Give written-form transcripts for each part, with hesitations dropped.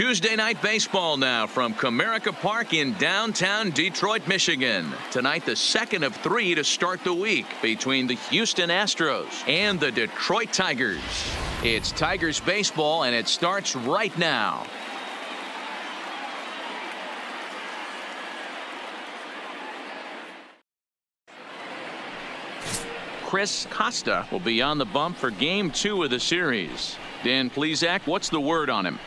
Tuesday night baseball now from Comerica Park in downtown Detroit, Michigan. Tonight, the second of 3 to start the week between the Houston Astros and the Detroit Tigers. It's Tigers baseball, and it starts right now. Chris Costa will be on the bump for Game 2 of the series. Dan Plesac, what's the word on him?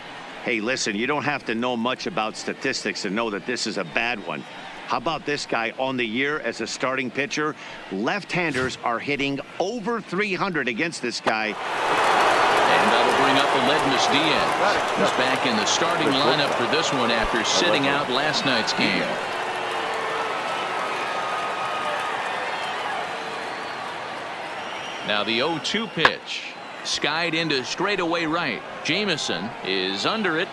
Hey, listen, you don't have to know much about statistics to know that this is a bad one. How about this guy on the year as a starting pitcher? Left-handers are hitting over 300 against this guy. And that'll bring up Aledmys Diaz. He's back in the starting lineup for this one after sitting out last night's game. Now the 0-2 pitch. Skied into straightaway right. Jamison is under it.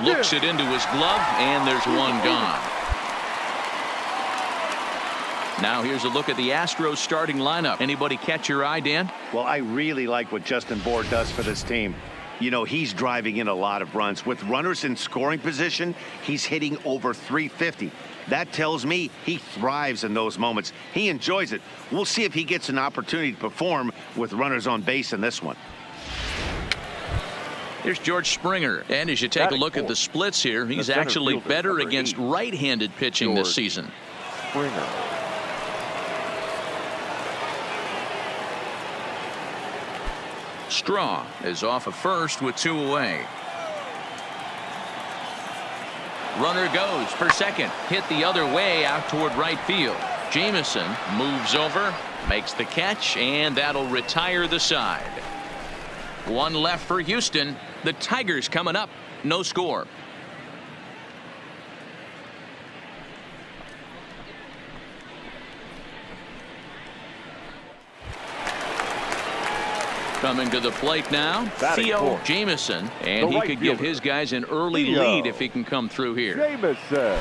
Looks it into his glove, and there's one gone. Now here's a look at the Astros starting lineup. Anybody catch your eye, Dan? Well, I really like what Justin Bour does for this team. You know, he's driving in a lot of runs. With runners in scoring position, he's hitting over 350. That tells me he thrives in those moments. He enjoys it. We'll see if he gets an opportunity to perform with runners on base in this one. Here's George Springer. And as you take a look at the splits here, he's actually better against right-handed pitching this season. Springer. Straw is off of first with 2 away. Runner goes for second. Hit the other way out toward right field. Jamison moves over, makes the catch, and that'll retire the side. 1 left for Houston. The Tigers coming up. No score. Coming to the plate now, Theo Jamison, and he could give his guys an early lead if he can come through here. Jamison.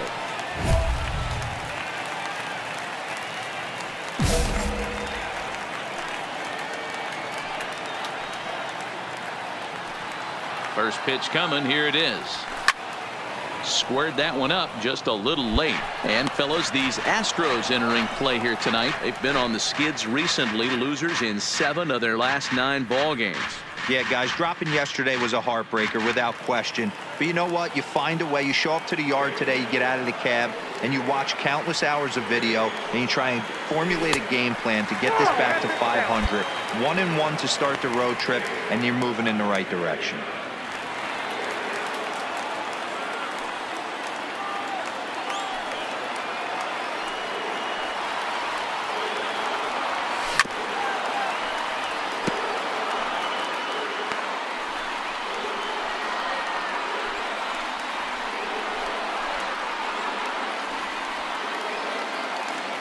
First pitch coming, here it is. Squared that one up just a little late. And fellas, these Astros entering play here tonight. They've been on the skids recently, losers in 7 of their last 9 ball games. Yeah, guys, dropping yesterday was a heartbreaker without question. But you know what? You find a way. You show up to the yard today, you get out of the cab, and you watch countless hours of video, and you try and formulate a game plan to get this back to 500. 1-1 to start the road trip, and you're moving in the right direction.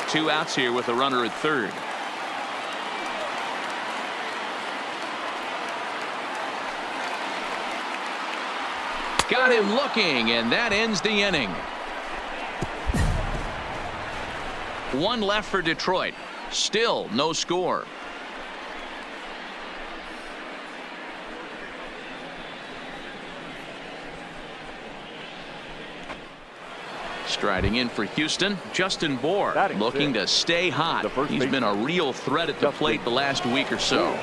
Two outs here with a runner at third. Got him looking, and that ends the inning. 1 left for Detroit. Still no score. Striding in for Houston, Justin Bour, looking to stay hot. He's been a real threat at the plate the last week or so.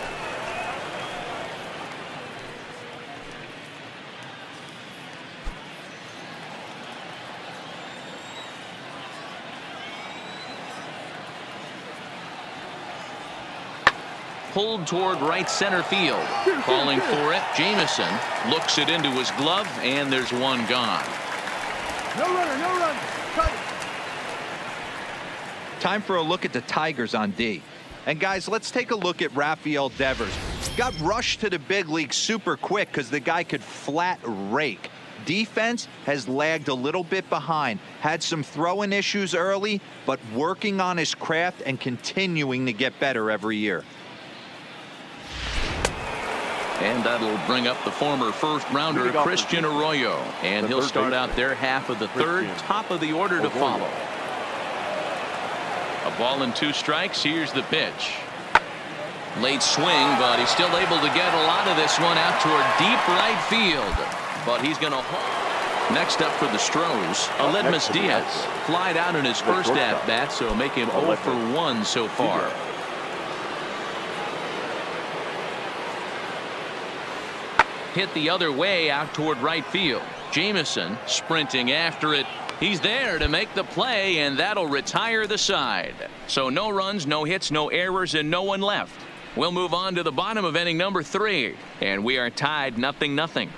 Pulled toward right center field. Calling for it, Jamison looks it into his glove, and there's one gone. No runner, no run. Cut. Time for a look at the Tigers on D. And guys, let's take a look at Rafael Devers. Got rushed to the big league super quick because the guy could flat rake. Defense has lagged a little bit behind. Had some throwing issues early, but working on his craft and continuing to get better every year. And that'll bring up the former first-rounder Christian Arroyo. And he'll start out their half of the third, top of the order to follow. A ball and 2 strikes. Here's the pitch. Late swing, but he's still able to get a lot of this one out toward deep right field. but he's going to hold. Next up for the Stros, Aledmys Diaz. Flied out in his first at-bat, so make him 0 for 1 so far. Hit the other way out toward right field. Jameson sprinting after it. He's there to make the play, and that'll retire the side. So no runs, no hits, no errors, and no one left. We'll move on to the bottom of inning number 3, and we are tied 0-0.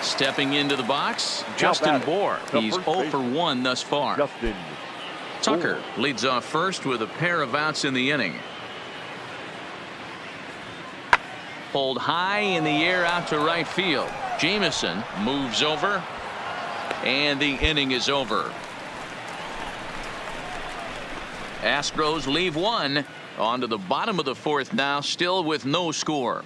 Stepping into the box, Justin Bour. He's 0 for 1 thus far. Tucker leads off first with a pair of outs in the inning. Pulled high in the air out to right field. Jameson moves over, and the inning is over. Astros leave one. On to the bottom of the 4th now, still with no score.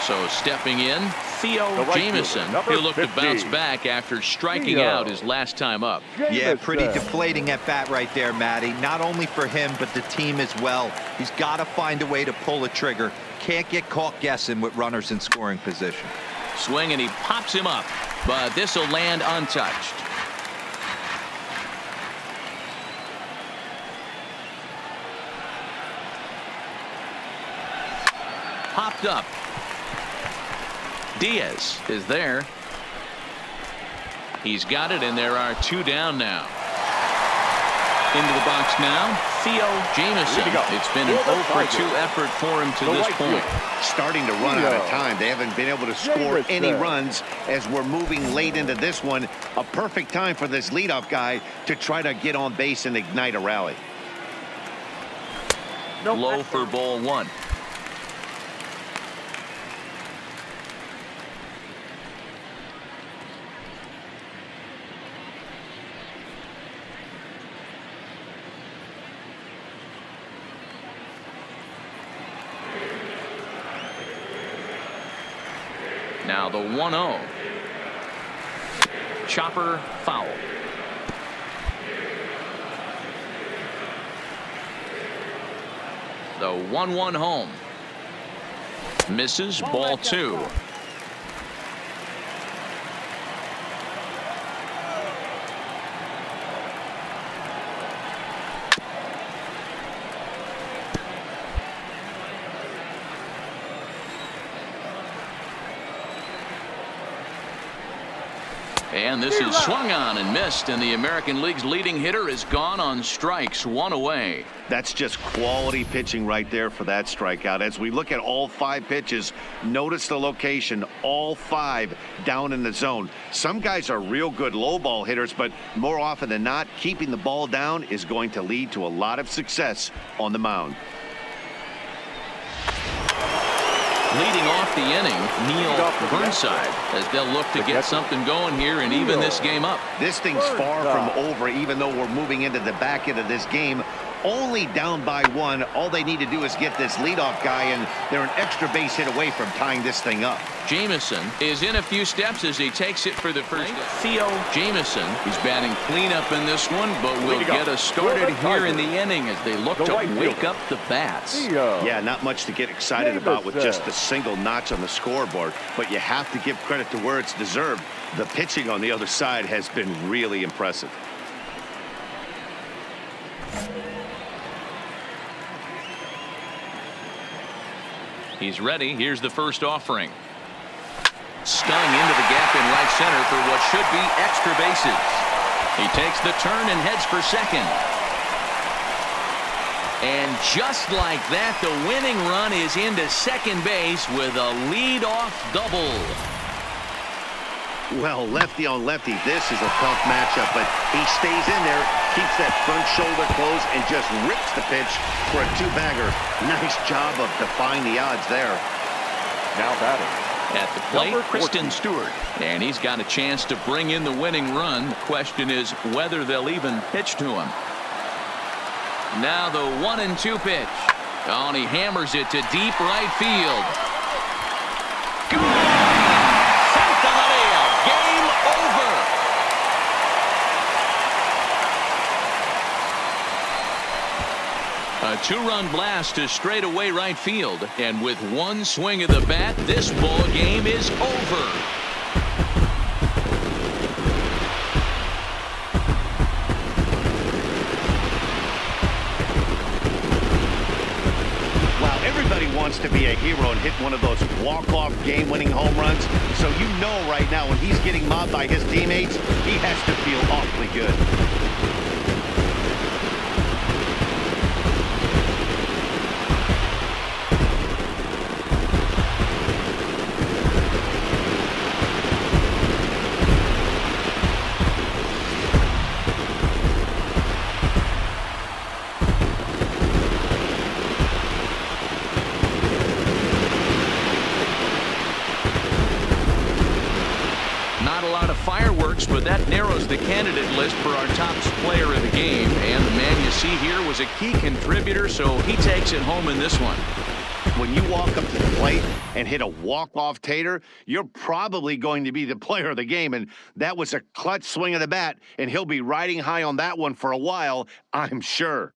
So stepping in, Theo Jameson. He'll look to bounce back after striking out his last time up. Yeah, pretty deflating at bat right there, Matty. Not only for him, but the team as well. He's got to find a way to pull a trigger. Can't get caught guessing with runners in scoring position. Swing, and he pops him up, but this will land untouched. Popped up. Diaz is there. He's got it, and there are 2 down now. Into the box now, Theo Jameson. It's been an 0 for 2 effort for him to this point. Starting to run out of time. They haven't been able to score any runs as we're moving late into this one. A perfect time for this leadoff guy to try to get on base and ignite a rally. Low for ball 1. Now the 1-0. Chopper foul. The 1-1 home. Misses, ball 2. And this is swung on and missed, and the American League's leading hitter is gone on strikes, 1 away. That's just quality pitching right there for that strikeout. As we look at all 5 pitches, notice the location, all 5 down in the zone. Some guys are real good low ball hitters, but more often than not, keeping the ball down is going to lead to a lot of success on the mound. Leading off the inning, Neil Burnside, as they'll look to get something going here and even this game up. This thing's far from over, even though we're moving into the back end of this game. Only down by 1. All they need to do is get this leadoff guy, and they're an extra base hit away from tying this thing up. Jameson is in a few steps as he takes it for the first. Theo Jameson, he's batting cleanup in this one, but will get us started here in the inning as they look to wake up the bats. Yeah, not much to get excited about with just a single notch on the scoreboard, but you have to give credit to where it's deserved. The pitching on the other side has been really impressive. He's ready. Here's the first offering. Stung into the gap in right center for what should be extra bases. He takes the turn and heads for second. And just like that, the winning run is into second base with a leadoff double. Well, lefty on lefty, this is a tough matchup, but he stays in there, keeps that front shoulder closed, and just rips the pitch for a 2-bagger. Nice job of defying the odds there. Now batting. At the plate, Kristen Stewart. And he's got a chance to bring in the winning run. The question is whether they'll even pitch to him. Now the 1-2 pitch. Oh, and he hammers it to deep right field. Gone! Game over. 2-run blast to straightaway right field. And with one swing of the bat, this ball game is over. Everybody wants to be a hero and hit one of those walk-off game-winning home runs. So you know right now when he's getting mobbed by his teammates, he has to feel awfully good. Fireworks, but that narrows the candidate list for our top player of the game. And the man you see here was a key contributor, so he takes it home in this one. When you walk up to the plate and hit a walk-off tater, you're probably going to be the player of the game. And that was a clutch swing of the bat, and he'll be riding high on that one for a while, I'm sure.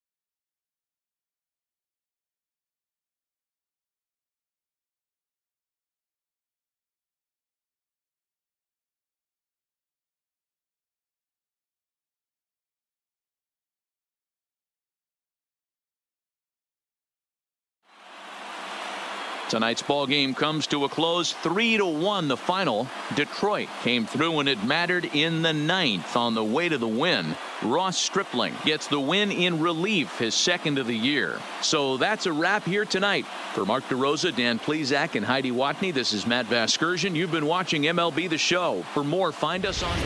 Tonight's ball game comes to a close, 3-1 the final. Detroit came through when it mattered in the 9th on the way to the win. Ross Stripling gets the win in relief, his second of the year. So that's a wrap here tonight. For Mark DeRosa, Dan Plesac, and Heidi Watney, this is Matt Vasgersian. You've been watching MLB The Show. For more, find us on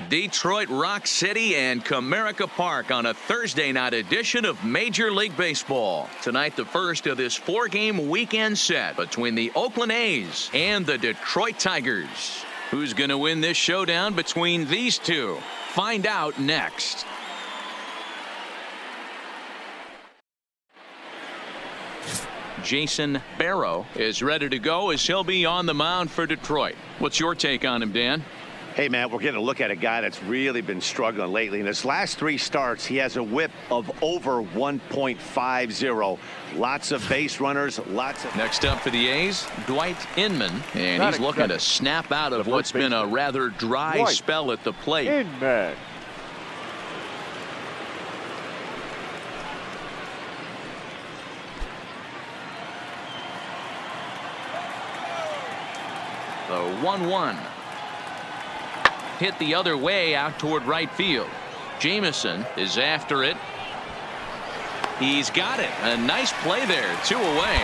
Detroit Rock City and Comerica Park on a Thursday night edition of Major League Baseball. Tonight, the first of this 4-game weekend set between the Oakland A's and the Detroit Tigers. Who's going to win this showdown between these two? Find out next. Jason Barrow is ready to go as he'll be on the mound for Detroit. What's your take on him, Dan? Hey, Matt, we're getting a look at a guy that's really been struggling lately. In his last 3 starts, he has a whip of over 1.50. Lots of base runners, lots of... Next up for the A's, Dwight Inman. And he's looking to snap out of what's been a rather dry spell at the plate. Inman. The 1-1. Hit the other way out toward right field. Jamison is after it. He's got it. A nice play there. 2 away.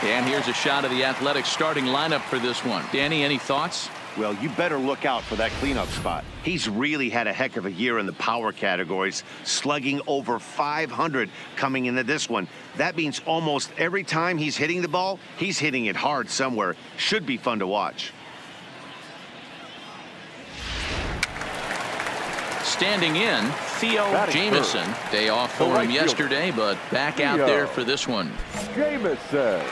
And here's a shot of the Athletics starting lineup for this one. Danny, any thoughts? Well, you better look out for that cleanup spot. He's really had a heck of a year in the power categories, slugging over 500 coming into this one. That means almost every time he's hitting the ball, he's hitting it hard somewhere. Should be fun to watch. Standing in, Theo Jamison. Day off for him yesterday, but back out there for this one. Jamison.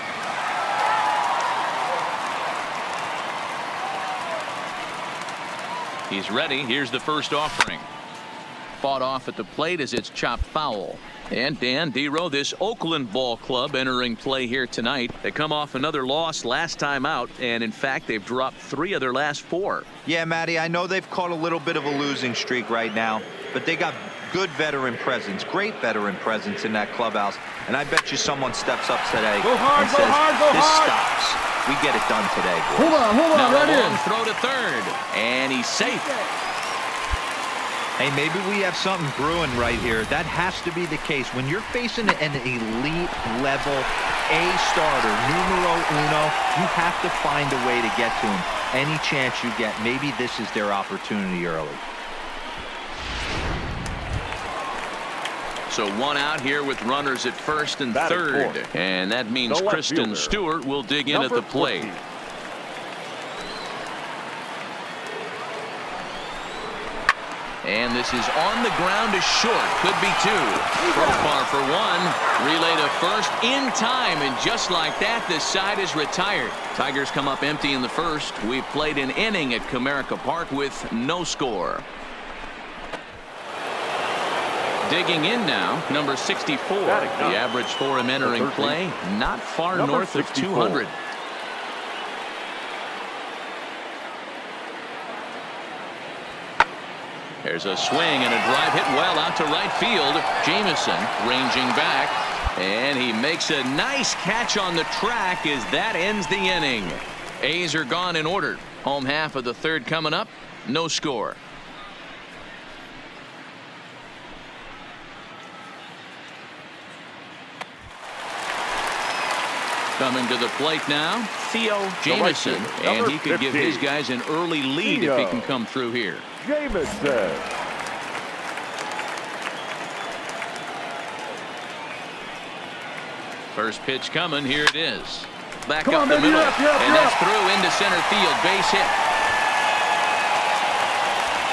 He's ready. Here's the first offering. Fought off at the plate as it's chopped foul. And Dan Dero, this Oakland ball club entering play here tonight. They come off another loss last time out, and in fact they've dropped 3 of their last 4. Yeah, Matty, I know they've caught a little bit of a losing streak right now, but they got good veteran presence, great veteran presence in that clubhouse. And I bet you someone steps up today and says, this stops. We get it done today. Hold on, now right a long throw to third, and he's safe. Hey, maybe we have something brewing right here. That has to be the case. When you're facing an elite level A starter, numero uno, you have to find a way to get to him. Any chance you get, maybe this is their opportunity early. So 1 out here with runners at first and third. And that means Kristen Stewart will dig in at the plate. And this is on the ground to short. Could be two. Profar for one. Relay to first in time. And just like that, the side is retired. Tigers come up empty in the first. We've played an inning at Comerica Park with no score. Digging in now, number 64. The average for him entering play, not far north of 200. There's a swing and a drive hit well out to right field. Jameson ranging back, and he makes a nice catch on the track as that ends the inning. A's are gone in order. Home half of the third coming up. No score. Coming to the plate now, Theo Jameson, and he could give his guys an early lead if he can come through here. Jameson. First pitch coming, here it is. Back up the middle, and that's through into center field, base hit.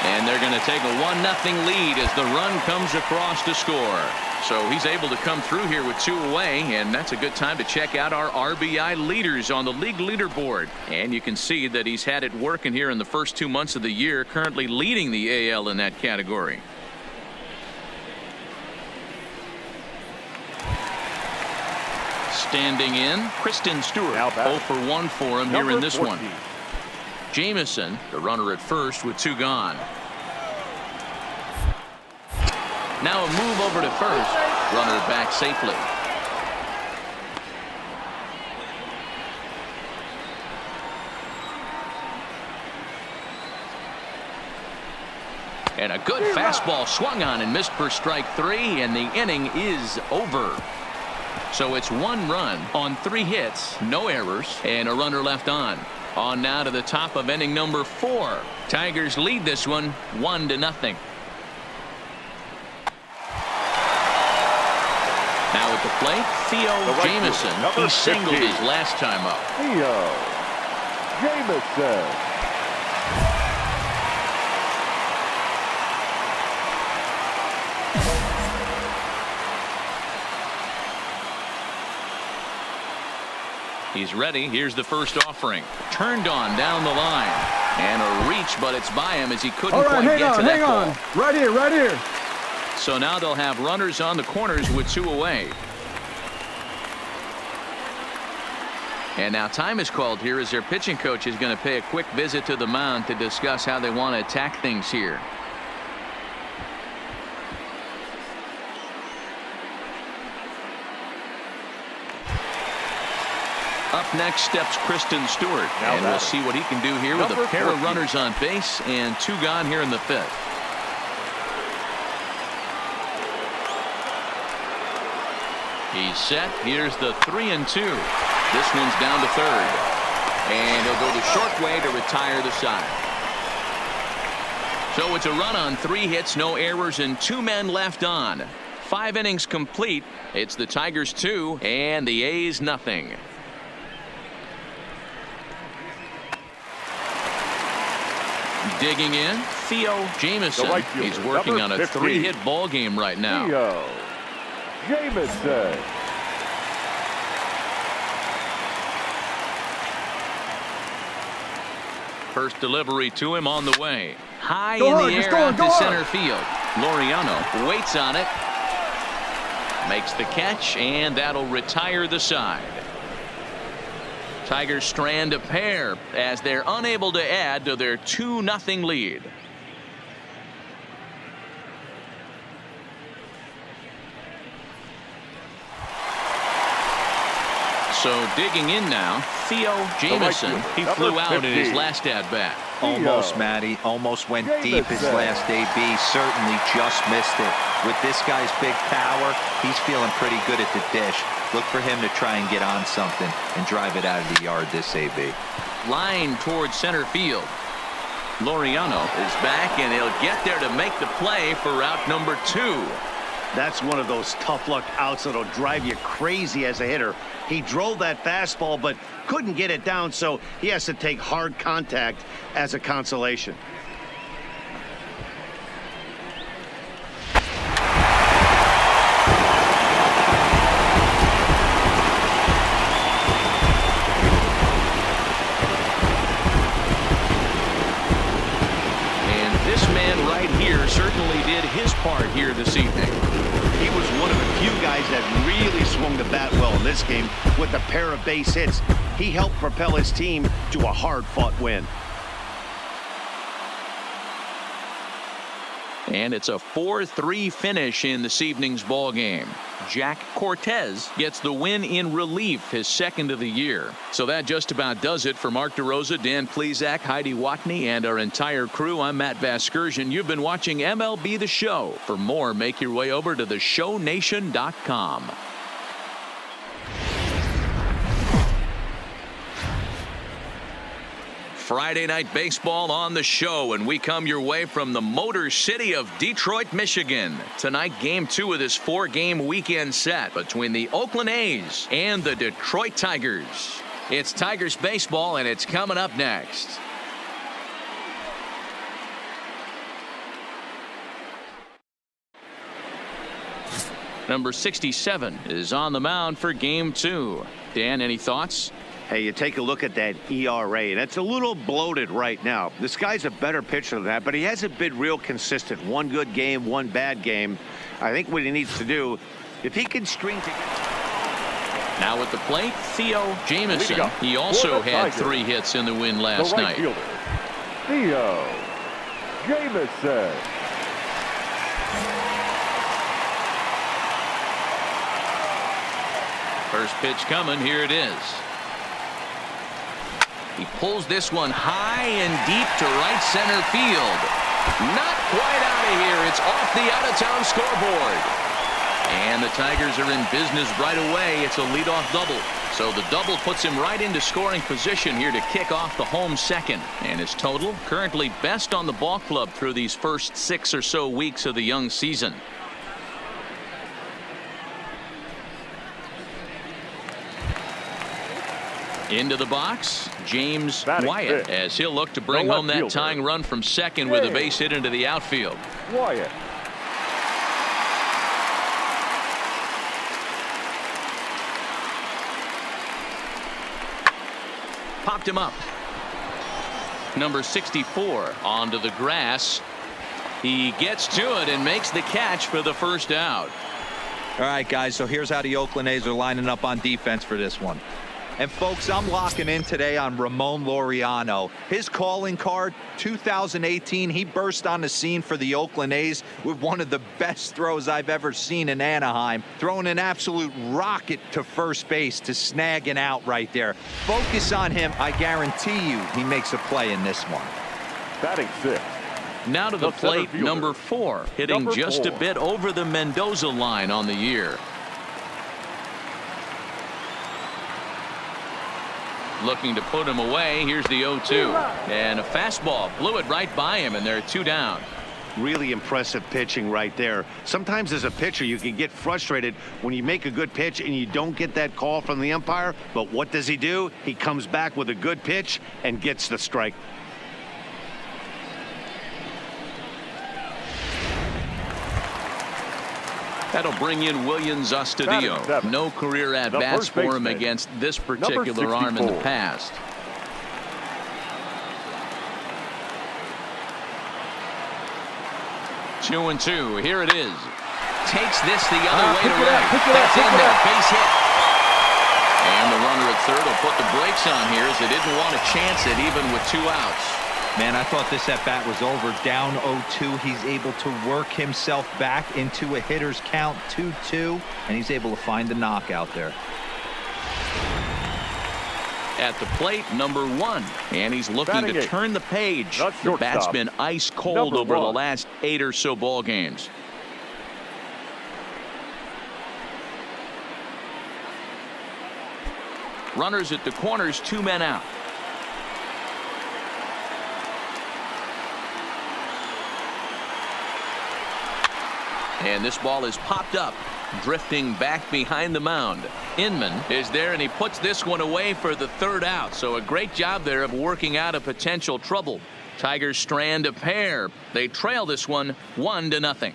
And they're going to take a 1-0 lead as the run comes across to score. So he's able to come through here with two away, and that's a good time to check out our RBI leaders on the league leaderboard. And you can see that he's had it working here in the first 2 months of the year, currently leading the AL in that category. Standing in, Kristen Stewart. 0 for 1 for him here in this one. Jameson, the runner at first with two gone. Now a move over to first. Runner back safely. And a good fastball swung on and missed for strike three, and the inning is over. So it's 1 run on 3 hits, no errors, and a runner left on. On now to the top of inning number 4. Tigers lead this one 1-0. Now at the plate, Theo Jameson. He singled his last time up. Theo Jameson. He's ready. Here's the first offering. Turned on down the line. And a reach, but it's by him as he couldn't quite get to that ball. Right here, right here. So now they'll have runners on the corners with 2 away. And now time is called here as their pitching coach is going to pay a quick visit to the mound to discuss how they want to attack things here. Up next steps Kristen Stewart, and we'll see what he can do here with a pair of runners on base and 2 gone here in the 5th. He's set. Here's the 3-2. This one's down to third, and he'll go the short way to retire the side. So it's a run on 3 hits, no errors, and 2 men left on. 5 innings complete. It's the Tigers 2 and the A's nothing. Digging in, Theo Jameson. He's working on a 3-hit ball game right now. Theo Jameson. First delivery to him on the way. High in the air out to center field. Laureano waits on it. Makes the catch, and that'll retire the side. Tigers strand a pair as they're unable to add to their 2-0 lead. So digging in now, Theo Jameson. He flew out in his last at-bat. Almost, Matty. Almost went deep his last AB. Certainly just missed it. With this guy's big power, he's feeling pretty good at the dish. Look for him to try and get on something and drive it out of the yard this AB. Line towards center field. Laureano is back, and he'll get there to make the play for out number 2. That's one of those tough luck outs that'll drive you crazy as a hitter. He drove that fastball but couldn't get it down, so he has to take hard contact as a consolation. did his part here this evening. He was one of the few guys that really swung the bat well in this game with a pair of base hits. He helped propel his team to a hard-fought win. And it's a 4-3 finish in this evening's ball game. Jack Cortez gets the win in relief, his second of the year. So that just about does it for Mark DeRosa, Dan Plesac, Heidi Watney, and our entire crew. I'm Matt Vasgersian. You've been watching MLB The Show. For more, make your way over to theshownation.com. Friday night baseball on the show, and we come your way from the Motor City of Detroit, Michigan. Tonight, game 2 of this 4-game weekend set between the Oakland A's and the Detroit Tigers. It's Tigers baseball, and it's coming up next. Number 67 is on the mound for game 2. Dan, any thoughts? Hey, you take a look at that ERA, and it's a little bloated right now. This guy's a better pitcher than that, but he hasn't been real consistent. One good game, one bad game. I think what he needs to do, if he can string together. Now at the plate, Theo Jamison. He also had 3 hits in the win last night. Fielder, Theo Jamison. First pitch coming. Here it is. He pulls this one high and deep to right center field. Not quite out of here. It's off the out-of-town scoreboard. And the Tigers are in business right away. It's a leadoff double. So the double puts him right into scoring position here to kick off the home second. And his total currently best on the ball club through these first 6 or so weeks of the young season. Into the box, James Wyatt, as he'll look to bring home that tying run from second with a base hit into the outfield. Wyatt. Popped him up. Number 64 onto the grass. He gets to it and makes the catch for the first out. All right, guys, so here's how the Oakland A's are lining up on defense for this one. And folks, I'm locking in today on Ramon Laureano. His calling card, 2018, he burst on the scene for the Oakland A's with one of the best throws I've ever seen in Anaheim, throwing an absolute rocket to first base to snag an out right there. Focus on him. I guarantee you he makes a play in this one. Batting 6. Now to the plate, number 4, hitting just a bit over the Mendoza line on the year. Looking to put him away. Here's the 0-2. And a fastball blew it right by him, and there are 2 down. Really impressive pitching right there. Sometimes as a pitcher you can get frustrated when you make a good pitch and you don't get that call from the umpire. But what does he do? He comes back with a good pitch and gets the strike. That'll bring in Willians Astudillo. No career at-bats for him against this particular arm in the past. Two and two. Here it is. Takes this the other way to right. That's in there. Base hit. And the runner at third will put the brakes on here as they didn't want to chance it even with 2 outs. Man, I thought this at-bat was over. Down 0-2. He's able to work himself back into a hitter's count, 2-2, and he's able to find the knockout there. At the plate, number 1, and he's looking to turn the page. The bat's been ice cold over the last 8 or so ball games. Runners at the corners, 2 men out. And this ball is popped up, drifting back behind the mound. Inman is there, and he puts this one away for the 3rd out. So a great job there of working out a potential trouble. Tigers strand a pair. They trail this one 1-0.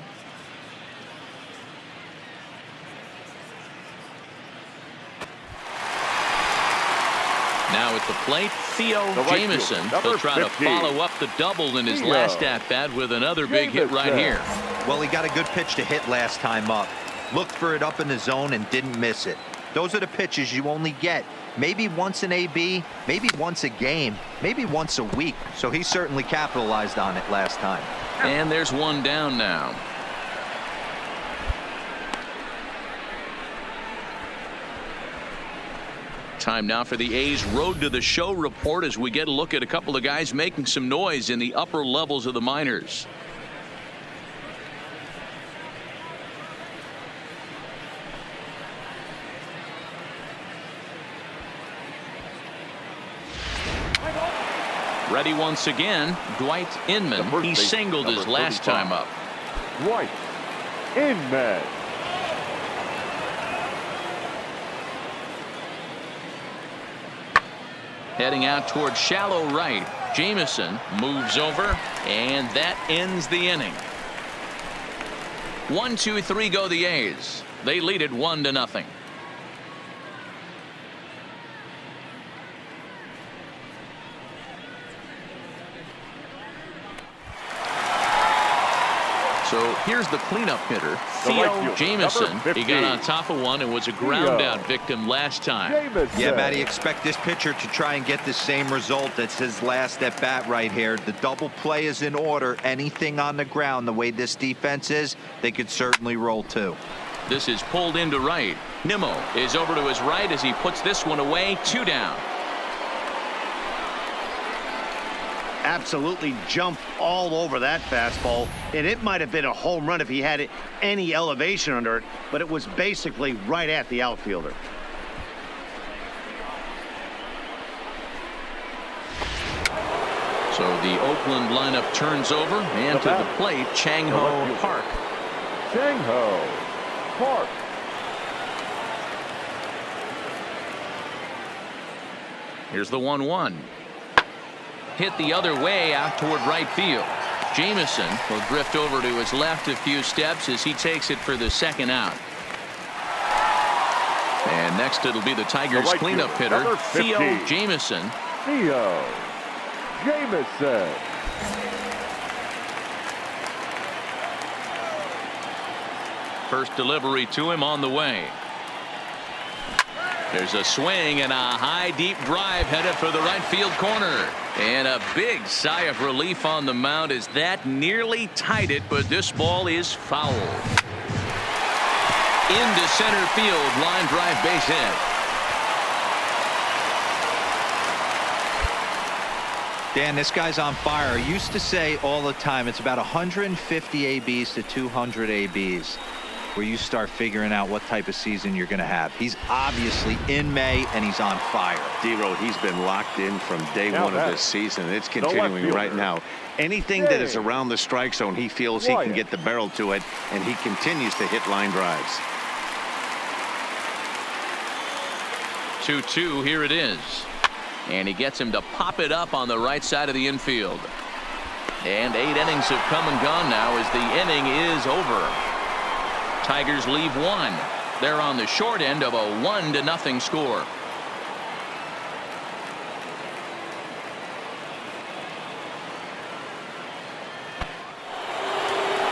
Now at the plate, Theo The right Jamieson. fielder, number He'll try to 50. follow up the double in his Theo last at-bat with another big hit right Jamieson. here. Well, he got a good pitch to hit last time up. Looked for it up in the zone and didn't miss it. Those are the pitches you only get maybe once an AB, maybe once a game, maybe once a week. So he certainly capitalized on it last time. And there's one down now. Time now for the A's Road to the Show report as we get a look at a couple of guys making some noise in the upper levels of the minors. Ready once again, Dwight Inman. He singled his last time up. Dwight Inman. Heading out towards shallow right. Jamieson moves over, and that ends the inning. 1-2-3 go the A's. They lead it 1-0. So here's the cleanup hitter, Theo Jamieson. He got on top of one and was a ground out victim last time. Yeah, Matty, expect this pitcher to try and get the same result as his last at bat right here. The double play is in order. Anything on the ground, the way this defense is, they could certainly roll too. This is pulled into right. Nimmo is over to his right as he puts this one away. 2 down. Absolutely jumped all over that fastball, and it might have been a home run if he had any elevation under it, but it was basically right at the outfielder. So the Oakland lineup turns over, and to the plate, Chang-Ho Park. Chang-Ho Park. Here's the 1-1. Hit the other way out toward right field. Jamieson will drift over to his left a few steps as he takes it for the second out. And next it'll be the Tigers right cleanup fielder, hitter, number Theo 50. Jamieson. Theo Jamieson. First delivery to him on the way. There's a swing and a high deep drive headed for the right field corner. And a big sigh of relief on the mound as that nearly tied it, but this ball is foul. Into center field, line drive, base hit. Dan, this guy's on fire. I used to say all the time it's about 150 ABs to 200 ABs where you start figuring out what type of season you're going to have. He's obviously in May and he's on fire. D-Road, he's been locked in from day one of this season. It's continuing fielder. right now. Anything that is around the strike zone, he feels he can get the barrel to it, and he continues to hit line drives. 2-2, here it is. And he gets him to pop it up on the right side of the infield. And 8 innings have come and gone now as the inning is over. Tigers leave 1. They're on the short end of a 1-0 score.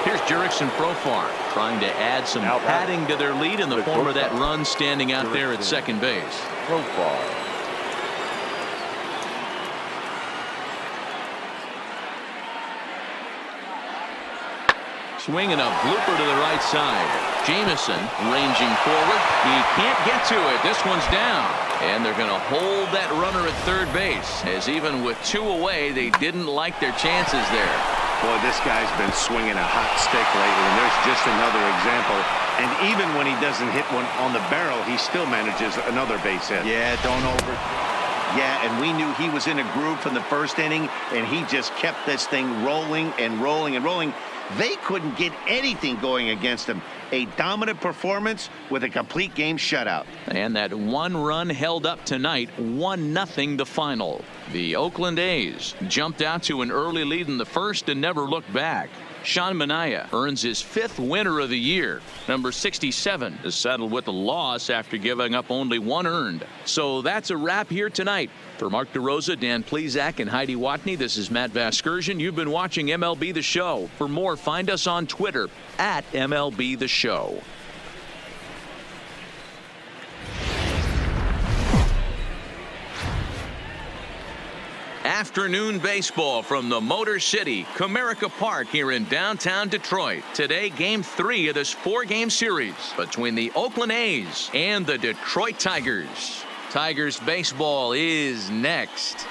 Here's Jurickson Profar trying to add some padding to their lead in the form of that run standing out there at second base. Profar. Swing and a blooper to the right side. Jamieson ranging forward. He can't get to it. This one's down. And they're going to hold that runner at third base, as even with 2 away, they didn't like their chances there. Boy, this guy's been swinging a hot stick lately, and there's just another example. And even when he doesn't hit one on the barrel, he still manages another base hit. Yeah, don't over. Yeah, and we knew he was in a groove from the first inning, and he just kept this thing rolling and rolling and rolling. They couldn't get anything going against him. A dominant performance with a complete game shutout. And that 1 run held up tonight, 1-0 the final. The Oakland A's jumped out to an early lead in the first and never looked back. Sean Manaea earns his 5th winner of the year. Number 67 is settled with a loss after giving up only 1 earned. So that's a wrap here tonight. For Mark DeRosa, Dan Plesac, and Heidi Watney, this is Matt Vasgersian. You've been watching MLB The Show. For more, find us on Twitter at MLB The Show. Afternoon baseball from the Motor City, Comerica Park here in downtown Detroit. Today, Game 3 of this 4-game series between the Oakland A's and the Detroit Tigers. Tigers baseball is next.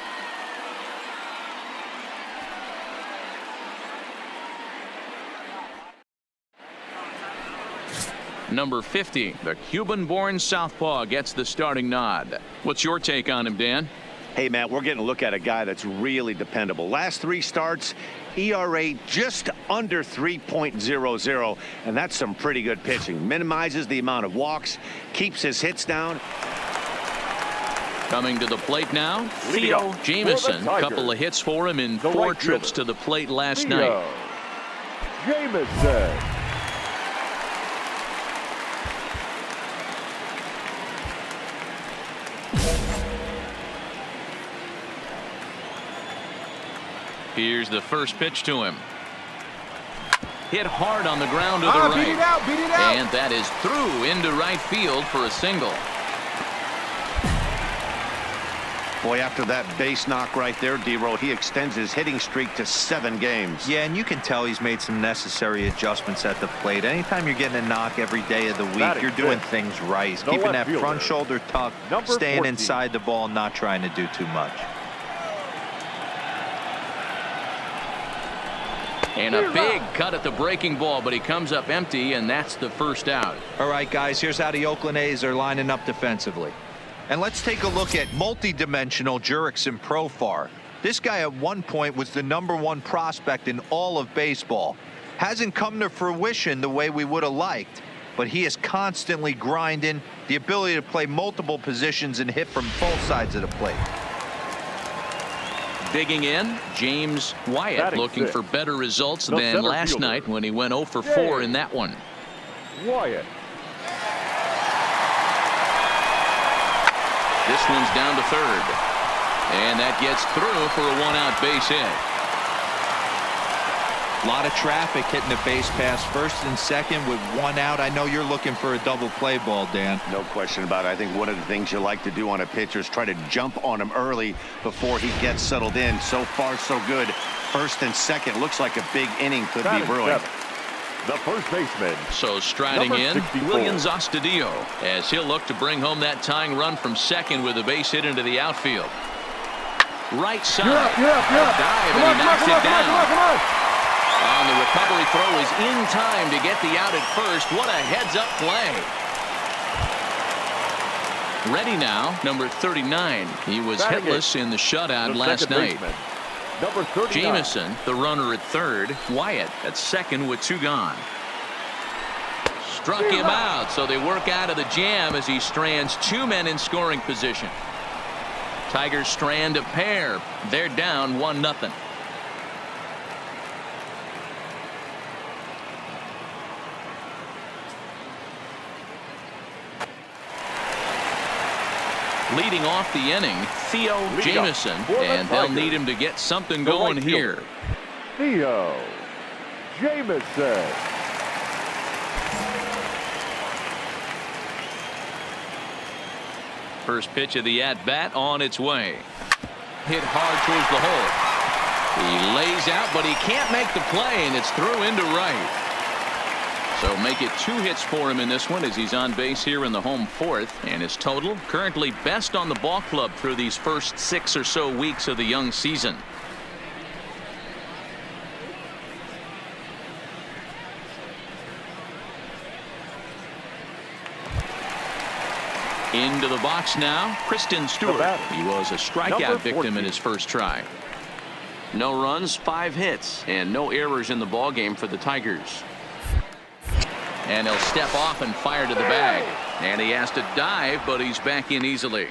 Number 50, the Cuban-born southpaw, gets the starting nod. What's your take on him, Dan? Hey, Matt, we're getting a look at a guy that's really dependable. Last 3 starts, ERA just under 3.00, and that's some pretty good pitching. Minimizes the amount of walks, keeps his hits down. Coming to the plate now, Theo Jamieson. A couple of hits for him in 4 trips to the plate last night. Jamieson. Here's the first pitch to him. Hit hard on the ground to the right. Beat it out. And that is through into right field for a single. Boy, after that base knock right there, D-Row, he extends his hitting streak to 7 games. Yeah, and you can tell he's made some necessary adjustments at the plate. Anytime you're getting a knock every day of the week, you're doing things right. He's keeping that front shoulder tucked, staying inside the ball, not trying to do too much. And a big cut at the breaking ball, but he comes up empty, and that's the first out. All right, guys, here's how the Oakland A's are lining up defensively. And let's take a look at multi-dimensional Jurickson Profar. This guy at one point was the #1 prospect in all of baseball. Hasn't come to fruition the way we would have liked, but he is constantly grinding, the ability to play multiple positions and hit from both sides of the plate. Digging in, James Wyatt, looking for better results than last night when he went 0 for 4 in that one. Wyatt. This one's down to third. And that gets through for a 1-out base hit. A lot of traffic hitting the base pass first and second with 1 out. I know you're looking for a double play ball, Dan. No question about it. I think one of the things you like to do on a pitcher is try to jump on him early before he gets settled in. So far, so good. First and second. Looks like a big inning could be brewing. The first baseman. So striding in, Williams Astudillo, as he'll look to bring home that tying run from second with a base hit into the outfield. Right side. Dive, and he knocks it down. Come on. And the recovery throw is in time to get the out at first. What a heads-up play. Ready now, number 39. He was hitless in the shutout last night. Number 39. Jamieson, the runner at third. Wyatt at second with 2 gone. Struck him out, so they work out of the jam as he strands 2 men in scoring position. Tigers strand a pair. They're down 1-0. Leading off the inning, Theo Jamieson, and they'll need him to get something going here. Theo Jamieson. First pitch of the at-bat on its way. Hit hard towards the hole. He lays out, but he can't make the play, and it's through into right. So make it 2 hits for him in this one as he's on base here in the home 4th. And his total currently best on the ball club through these first 6 or so weeks of the young season. Into the box now, Kristen Stewart. He was a strikeout victim in his first try. No runs, 5 hits, and no errors in the ballgame for the Tigers. And he'll step off and fire to the bag. And he has to dive, but he's back in easily.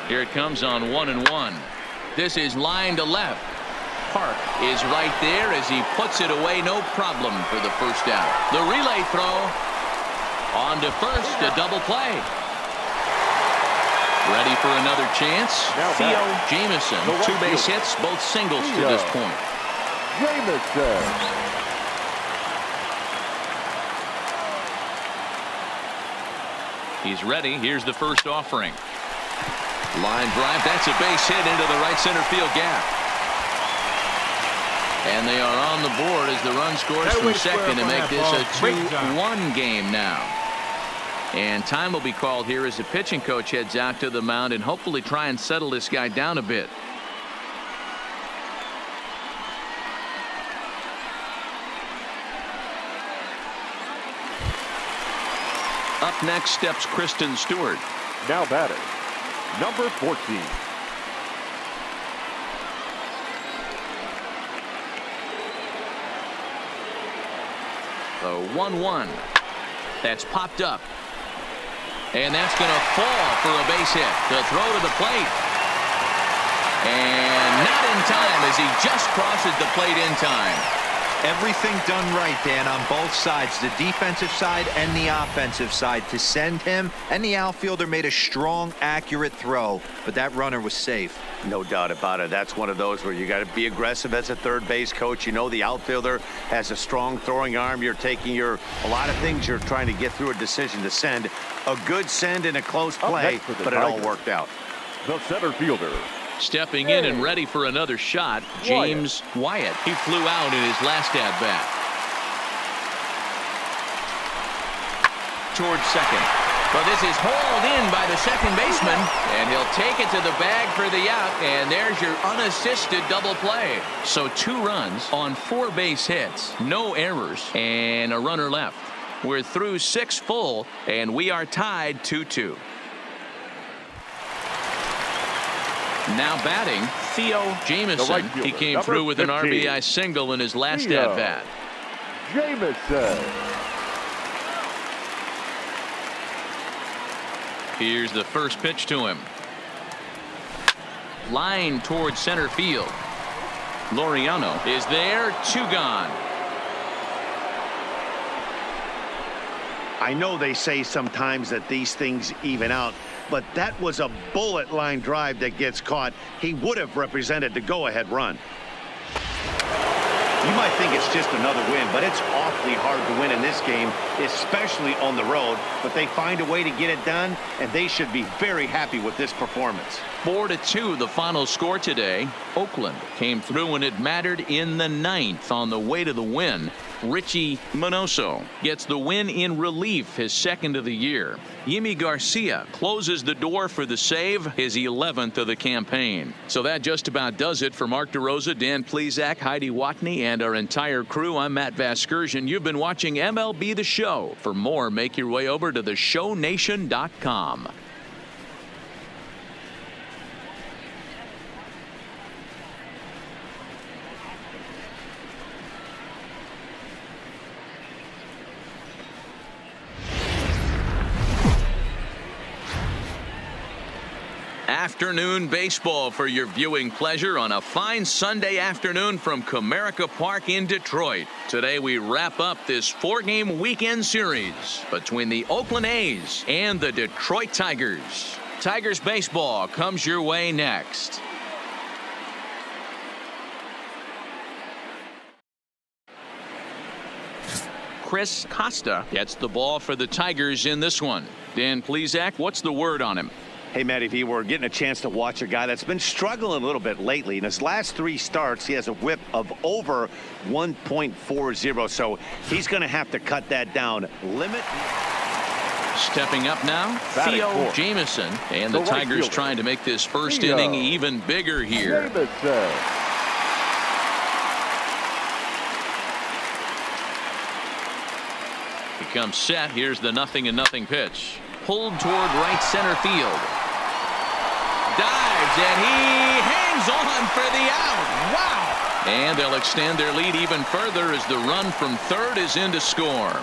Here it comes on 1-1. This is line to left. Park is right there as he puts it away, no problem for the first out. The relay throw on to first, a double play. Ready for another chance. Theo Jameson, 2 base hits, both singles to this point. Jameson. He's ready. Here's the first offering. Line drive. That's a base hit into the right center field gap. And they are on the board as the run scores from second to make this a 2-1 game now. And time will be called here as the pitching coach heads out to the mound and hopefully try and settle this guy down a bit. Up next steps Kristen Stewart. Now batting, number 14. The 1-1. That's popped up. And that's going to fall for a base hit. The throw to the plate. And not in time as he just crosses the plate in time. Everything done right, Dan, on both sides, the defensive side and the offensive side, to send him, and the outfielder made a strong, accurate throw, but that runner was safe. No doubt about it. That's one of those where you got to be aggressive as a third base coach. You know the outfielder has a strong throwing arm. You're taking a lot of things you're trying to get through a decision to send. A good send in a close play, but it all worked out. The center fielder. Stepping in and ready for another shot, James Wyatt. He flew out in his last at-bat. Towards second. But this is hauled in by the second baseman, and he'll take it to the bag for the out, and there's your unassisted double play. So 2 runs on 4 base hits, no errors, and a runner left. We're through 6 full, and we are tied 2-2. Now batting, Theo Jameson. He came through with an RBI single in his last at-bat. Jameson. Here's the first pitch to him. Line towards center field. Laureano is there, 2 gone. I know they say sometimes that these things even out, but that was a bullet line drive that gets caught. He would have represented the go-ahead run. You might think it's just another win, but it's awfully hard to win in this game, especially on the road. But they find a way to get it done, and they should be very happy with this performance. 4-2 the final score today. Oakland came through when it mattered in the 9th on the way to the win. Richie Minoso gets the win in relief, his 2nd of the year. Yimi Garcia closes the door for the save, his 11th of the campaign. So that just about does it for Mark DeRosa, Dan Plesac, Heidi Watney, and our entire crew. I'm Matt Vasgersian. You've been watching MLB The Show. For more, make your way over to theshownation.com. Afternoon baseball for your viewing pleasure on a fine Sunday afternoon from Comerica Park in Detroit. Today we wrap up this 4-game weekend series between the Oakland A's and the Detroit Tigers. Tigers baseball comes your way next. Chris Costa gets the ball for the Tigers in this one. Dan Plesac, what's the word on him? Hey, Matty V, we're getting a chance to watch a guy that's been struggling a little bit lately. In his last 3 starts, he has a whip of over 1.40, so he's going to have to cut that down. Stepping up now, Theo Jameson, and the Tigers trying to make this first inning even bigger here. He comes set. Here's the 0-0 pitch. Pulled toward right center field. Dives, and he hangs on for the out. Wow! And they'll extend their lead even further as the run from third is in to score.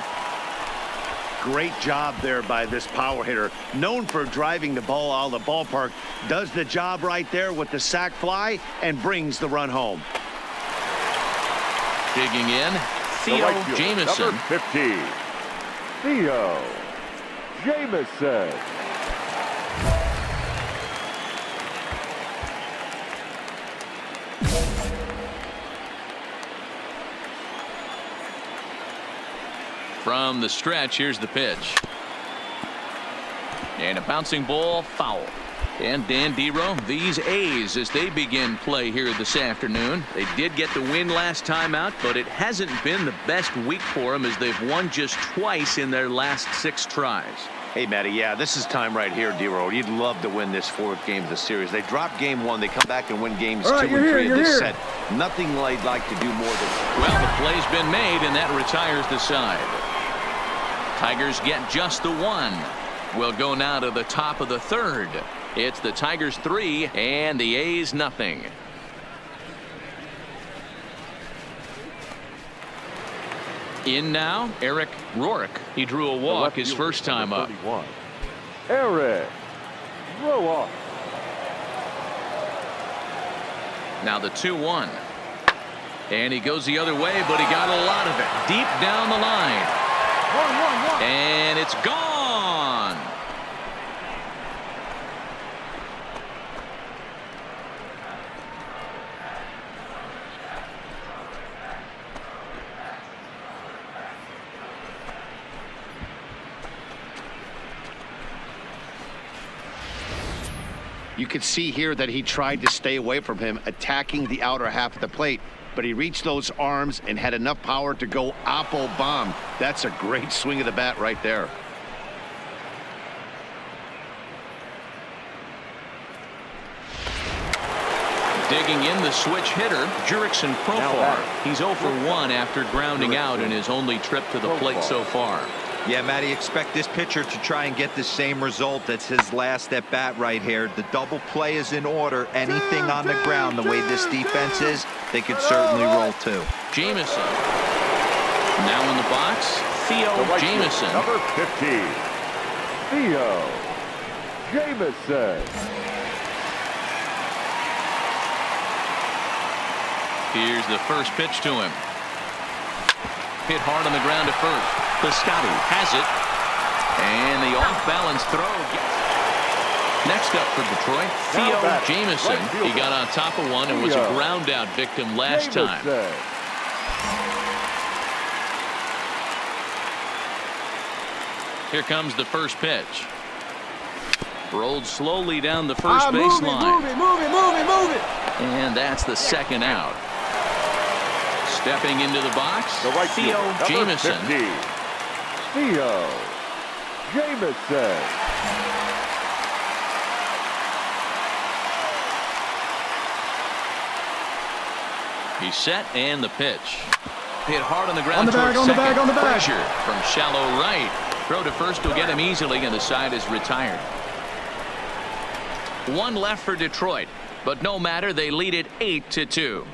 Great job there by this power hitter. Known for driving the ball out of the ballpark. Does the job right there with the sac fly and brings the run home. Digging in, The Theo right fielder, Jamison. number 15, Theo Jamison. From the stretch, here's the pitch. And a bouncing ball, foul. And Dan Dero, these A's, as they begin play here this afternoon. They did get the win last time out, but it hasn't been the best week for them as they've won just twice in their last 6 tries. Hey, Matty, yeah, this is time right here, Dero. You'd love to win this 4th game of the series. They dropped game 1. They come back and win games 2 and 3 in this set. Nothing they'd like to do more than... Well, the play's been made, and that retires the side. Tigers get just the 1. We'll go now to the top of the 3rd. It's the Tigers 3 and the A's nothing. In now, Eric Rourke. He drew a walk his first time up. 31, Eric Rourke. Now the 2-1. And he goes the other way, but he got a lot of it. Deep down the line. And it's gone. You could see here that he tried to stay away from him, attacking the outer half of the plate. But he reached those arms and had enough power to go oppo bomb. That's a great swing of the bat right there. Digging in, the switch hitter, Jurickson Profar. He's 0 for 1 after grounding out in his only trip to the plate so far. Yeah, Matty, expect this pitcher to try and get the same result. That's his last at bat right here. The double play is in order. Anything on the ground, the way this defense is, they could certainly roll too. Jamison. Now in the box, Theo The right fielder, Jamison. number 15, Theo Jamison. Here's the first pitch to him. Hit hard on the ground at first. Piscotty has it. And the off-balance throw. Next up for Detroit, Theo Jamison. He got on top of one and was a ground-out victim last time. Here comes the first pitch. Rolled slowly down the first baseline. Move it. And that's the second out. Stepping into the box, The right Theo fielder, number Jamison. 50, Theo Jamison. He's set and the pitch. Hit hard on the ground On the bag, towards on the second. bag, on the bag. Pressure from shallow right. Throw to first will get him easily, and the side is retired. 1 left for Detroit, but no matter, they lead it 8-2.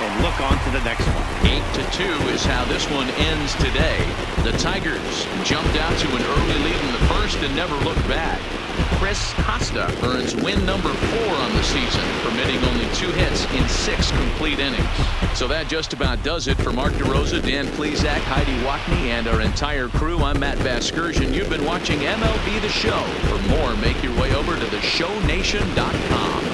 And look on to the next one. 8-2 is how this one ends today. The Tigers jumped out to an early lead in the first and never looked back. Chris Costa earns win number 4 on the season, permitting only 2 hits in 6 complete innings. So that just about does it for Mark DeRosa, Dan Plesac, Heidi Wackney, and our entire crew. I'm Matt Vasgersian. You've been watching MLB The Show. For more, make your way over to theshownation.com.